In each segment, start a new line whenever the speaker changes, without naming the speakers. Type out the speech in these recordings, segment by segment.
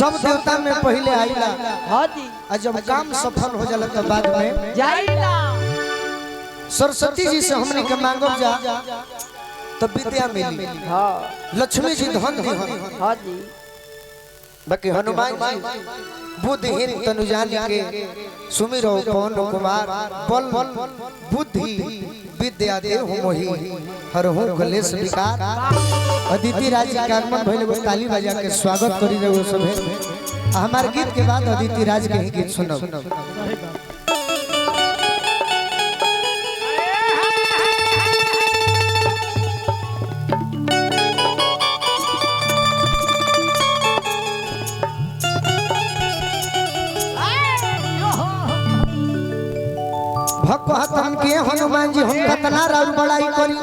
सब देवता में पहले आइला।
हां जी।
और जब काम सफल हो जाला तो बाद में
जाइला।
सरस्वती जी से हमने के मांगब जा तो विद्या मिली।
हां।
लक्ष्मी जी धन दी।
हां जी।
बाकी हनुमान जी बुद्धिहीन तनु जानी के सुमिरो पवन कुमार बल बुद्धि विद्या दे हो मोहि हरहु कलेश विकार। अदिति राज जी के आगमन भइले वो ताली बजा के स्वागत करी रहे सभे। हमार गीत के बाद अदिति राज के ही गीत सुनब। भक्त हम के हनुमान जी हम कतना राउर बड़ाई करी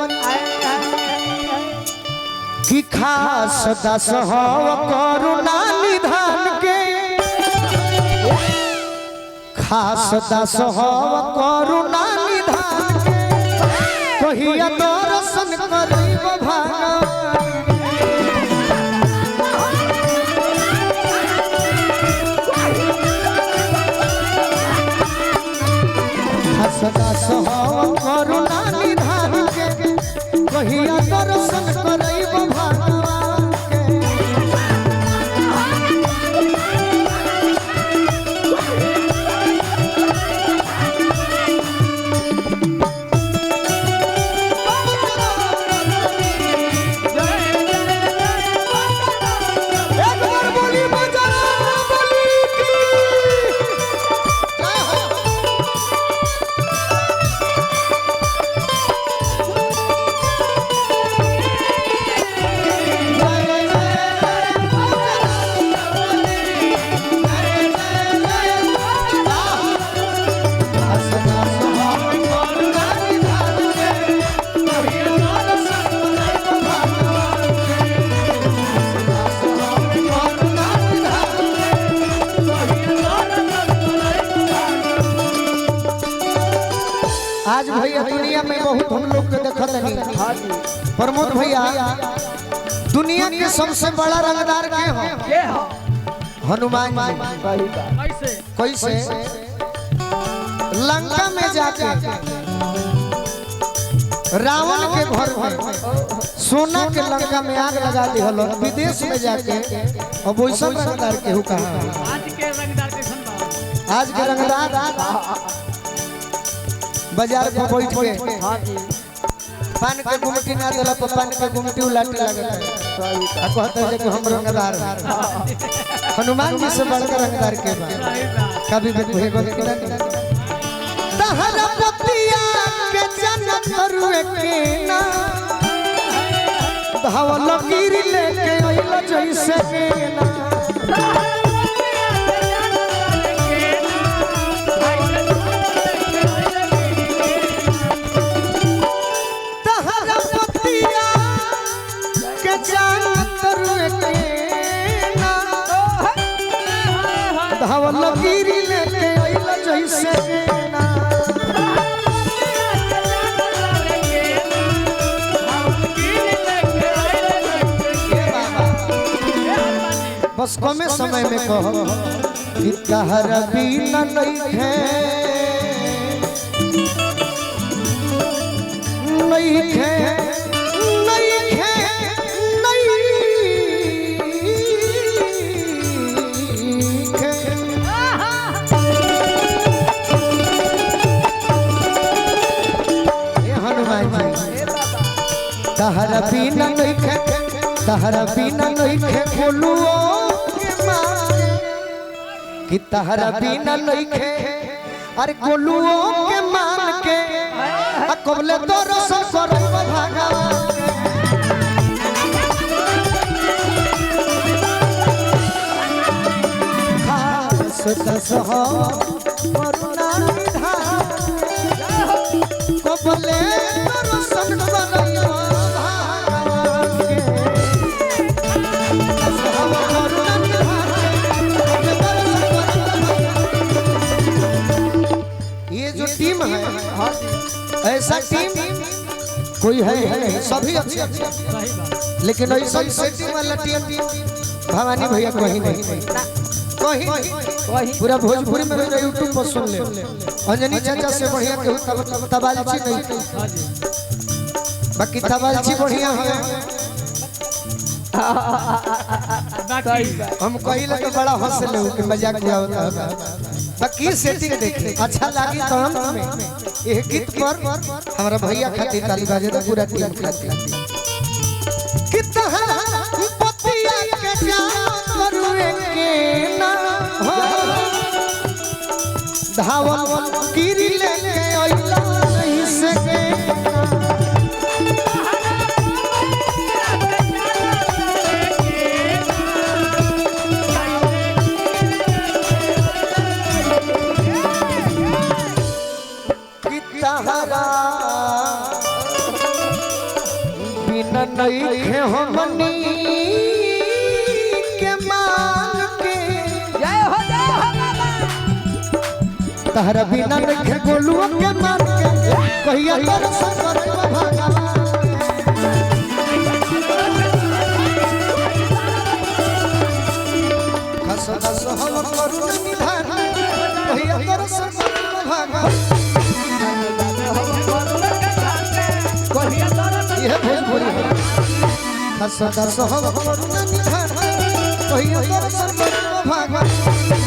कि खास दास हव करुणा निधान के। खास दास हव करुणा निधान के कहिया दर्शन करब भगवान। सदा सहव करुणा निधान के कहिया दर्शन करब भगवान के। एक बार बोली बजरंग बली की जय हो। आज भैया दुनिया में बहुत हम लोग के देखत नहीं।
हां जी।
प्रमोद भैया दुनिया के सबसे बड़ा रंगदार के हो?
के हो?
हनुमान जी। कैसे लंका में जाके रावण के घर में सोना के लंका में आग लगा दी हलो। विदेश में जाके अब वैसा रंगदार के हो कहा?
आज के रंगदार के संभाल।
आज के रंगदार बाजार पे बैठ के
हां जी।
पान के गुमटी ना देला पर पान के गुमटी उलाटे लगता है। आ कहता है कि हम रंगदार हनुमान जी से बड़का रंगदार के बा कभी भी भेगो के तहरा पतिया के जन्नत करुए के ना धावल गिर लेके आइला जैसे के ना। धावल गिरी लेके आइला जैसे ना। बस कमे समय में कहो कि तहरा बिना नइखे नइखे नइखे तहरा बिना नइखे तहरा बिना नइखे बोलुओ के मारे कि तहरा बिना नइखे अरे गोलुओ के मान के आ कबले तो रसन करब भगवान खास दस हो करुणा निधान कबले तो रसन करब टीम है। ऐसा टीम कोई है नहीं, सभी अच्छे लेकिन ऐसा सेटिंग वाला टीम भवानी भैया कहीं नहीं कहीं पूरा भोजपुरी में मेरा यूट्यूब पर सुन ले अंजनी चाचा से बढ़िया केहू तबालची नहीं बाकी तबालची बढ़िया है हम कहिले तो बड़ा हंस ले के मजाक होता है बाकी सेटिंग देखिए अच्छा लगी तो हम एक गीत पर हमारा भैया खातिर ताली बजा दे पूरा टीम खातिर कितना पतिया के करुए के ना धावन गिरी लेके आइला नहीं सके बिना नहीं खे हमनी के मान के
जय हो बाबा
तहरा बिना नहीं खे गोलुआ के मान के कहिया तोर संकर भगवान खस खस हम करू निधान कहिया तोर संकर भगवान ये भोजपुरी है हस हस हम करू निधान कहिया तोर संकर भगवान